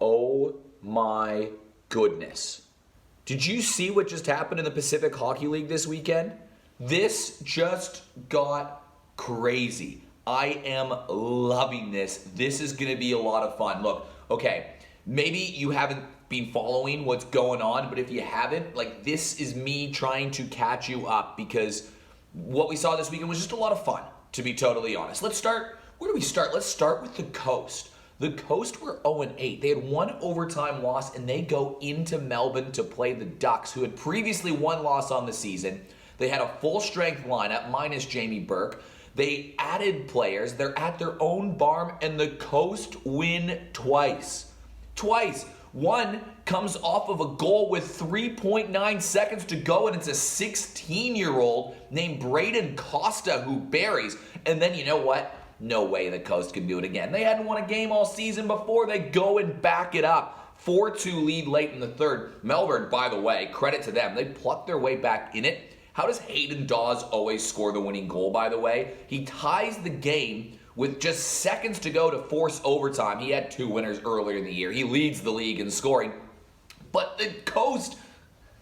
Oh my goodness. Did you see what just happened in the Pacific Hockey League this weekend? This just got crazy. I am loving this. This is going to be a lot of fun. Look, okay, maybe you haven't been following what's going on, but if you haven't, like, this is me trying to catch you up because what we saw this weekend was just a lot of fun, to be totally honest. Let's start, where do we start? Let's start with the Coast. The Coast were 0-8. They had one overtime loss, and they go into Melbourne to play the Ducks, who had previously one loss on the season. They had a full-strength lineup, minus Jamie Burke. They added players. They're at their own barn, and the Coast win twice. Twice. One comes off of a goal with 3.9 seconds to go, and it's a 16-year-old named Braden Costa who buries. And then you know what? No way the Coast can do it again. They hadn't won a game all season before. They go and back it up. 4-2 lead late in the third. Melbourne, by the way, credit to them. They plucked their way back in it. How does Hayden Dawes always score the winning goal, by the way? He ties the game with just seconds to go to force overtime. He had 2 winners earlier in the year. He leads the league in scoring. But the Coast,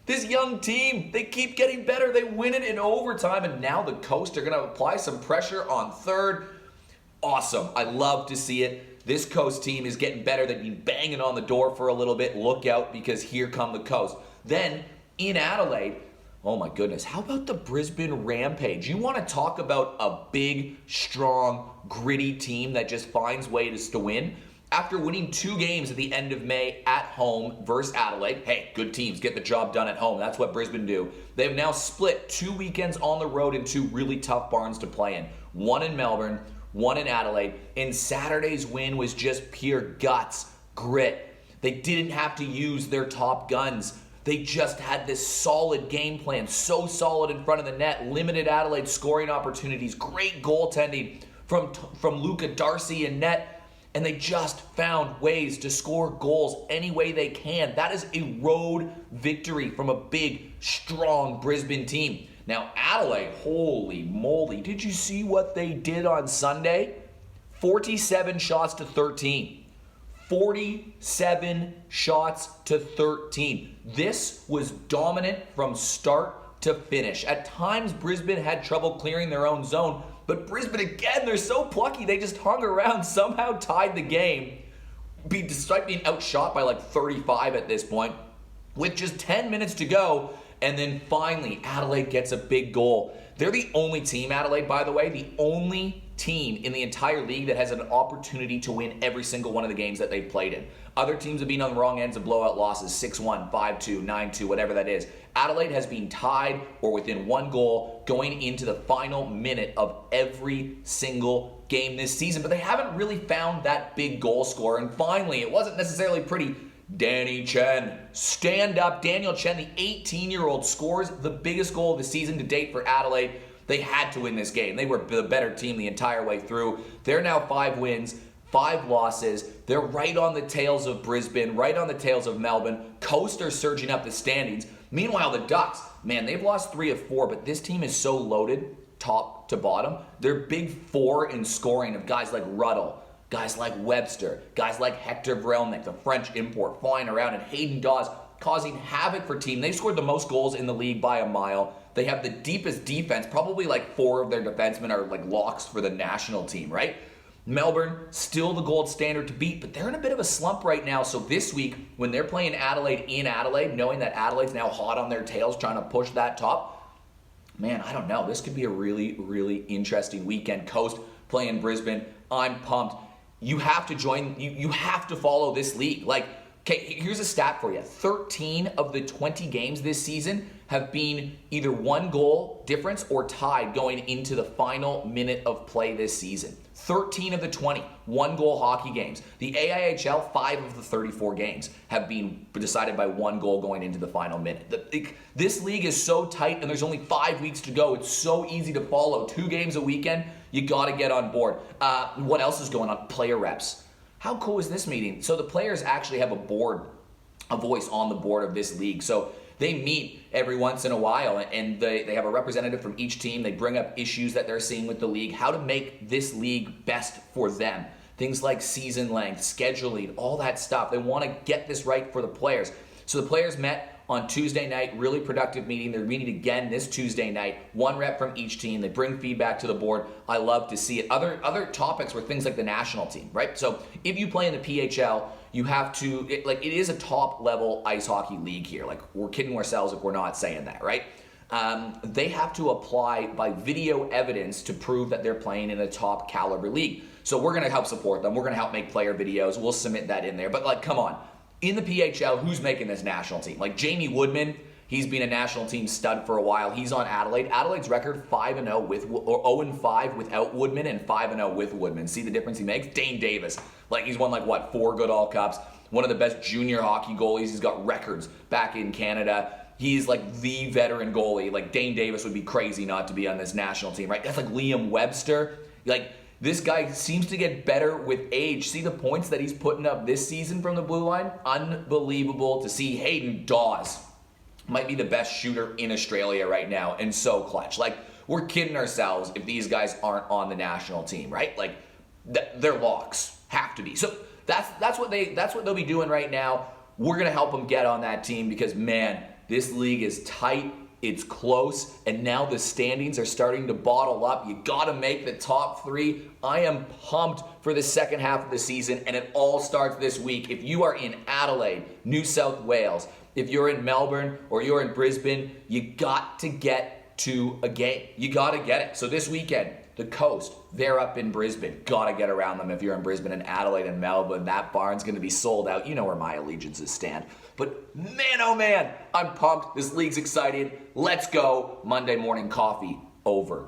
this young team, they keep getting better. They win it in overtime, and now the Coast are going to apply some pressure on third. Awesome. I love to see it. This Coast team is getting better. They've been banging on the door for a little bit. Look out, because here come the Coast. Then, in Adelaide, oh my goodness, how about the Brisbane Rampage? You want to talk about a big, strong, gritty team that just finds ways to win? After winning 2 games at the end of May at home versus Adelaide, hey, good teams get the job done at home. That's what Brisbane do. They've now split 2 weekends on the road in 2 really tough barns to play in. One in Melbourne, one in Adelaide. And Saturday's win was just pure guts, grit. They didn't have to use their top guns. They just had this solid game plan, so solid in front of the net, limited Adelaide scoring opportunities, great goaltending from Luca Darcy in net, and they just found ways to score goals any way they can. That is a road victory from a big, strong Brisbane team. Now, Adelaide, holy moly, did you see what they did on Sunday? 47 shots to 13. 47 shots to 13. This was dominant from start to finish. At times, Brisbane had trouble clearing their own zone, but Brisbane, again, they're so plucky. They just hung around, somehow tied the game, despite being outshot by like 35 at this point, with just 10 minutes to go. And then finally, Adelaide gets a big goal. They're the only team, Adelaide, by the way, the only team in the entire league that has an opportunity to win every single one of the games that they've played in. Other teams have been on the wrong ends of blowout losses, 6-1, 5-2, 9-2, whatever that is. Adelaide has been tied or within 1 goal going into the final minute of every single game this season, but they haven't really found that big goal scorer. And finally, it wasn't necessarily pretty. Danny Chen, stand up. Daniel Chen, the 18-year-old, scores the biggest goal of the season to date for Adelaide. They had to win this game. They were the better team the entire way through. They're now 5 wins, 5 losses. They're right on the tails of Brisbane, right on the tails of Melbourne. Coast are surging up the standings. Meanwhile, the Ducks, man, they've lost 3 of 4, but this team is so loaded, top to bottom. They're big 4 in scoring of guys like Ruddle, guys like Webster, guys like Hector Vrelnik, the French import, flying around, and Hayden Dawes causing havoc for team. They've scored the most goals in the league by a mile. They have the deepest defense. Probably like 4 of their defensemen are like locks for the national team, right? Melbourne, still the gold standard to beat, but they're in a bit of a slump right now. So this week, when they're playing Adelaide in Adelaide, knowing that Adelaide's now hot on their tails, trying to push that top, man, I don't know. This could be a really, really interesting weekend. Coast playing Brisbane. I'm pumped. You have to join, you have to follow this league. Like, okay, here's a stat for you. 13 of the 20 games this season have been either 1 goal difference or tied going into the final minute of play this season. 13 of the 20 1-goal hockey games. The AIHL, 5 of the 34 games have been decided by 1 goal going into the final minute. This league is so tight, and there's only 5 weeks to go. It's so easy to follow. 2 games a weekend. You got to get on board. What else is going on? Player reps. How cool is this meeting? So the players actually have a voice on the board of this league. So they meet every once in a while, and they have a representative from each team. They bring up issues that they're seeing with the league, how to make this league best for them. things like season length, scheduling, all that stuff. They want to get this right for the players. So the players met on Tuesday night, really productive meeting. They're meeting again this Tuesday night. One rep from each team. They bring feedback to the board. I love to see it. Other topics were things like the national team, right? So if you play in the PHL, you have to, it is a top level ice hockey league here. Like, we're kidding ourselves if we're not saying that, right? They have to apply by video evidence to prove that they're playing in a top caliber league. So we're going to help support them. We're going to help make player videos. We'll submit that in there. But like, come on. In the PHL, who's making this national team? Like Jamie Woodman, he's been a national team stud for a while. He's on Adelaide. Adelaide's record 5-0 with, or 0-5 without Woodman and 5-0 with Woodman. See the difference he makes? Dane Davis, like he's won 4 Goodall Cups. One of the best junior hockey goalies. He's got records back in Canada. He's like the veteran goalie. Like Dane Davis would be crazy not to be on this national team, right? That's like Liam Webster. Like, this guy seems to get better with age. See the points that he's putting up this season from the blue line? Unbelievable to see. Hayden Dawes might be the best shooter in Australia right now, and so clutch. Like, we're kidding ourselves if these guys aren't on the national team, right? Like, they're locks. Have to be. So that's what they'll be doing right now. We're gonna help them get on that team because, man, this league is tight. It's close, and now the standings are starting to bottle up. You gotta make the top 3. I am pumped for the second half of the season, and it all starts this week. If you are in Adelaide, New South Wales, if you're in Melbourne or you're in Brisbane, you got to get to a game. You gotta get it. So this weekend, the Coast, they're up in Brisbane. Gotta get around them if you're in Brisbane and Adelaide and Melbourne. That barn's gonna be sold out. You know where my allegiances stand. But man, oh man, I'm pumped. This league's excited. Let's go. Monday morning coffee over.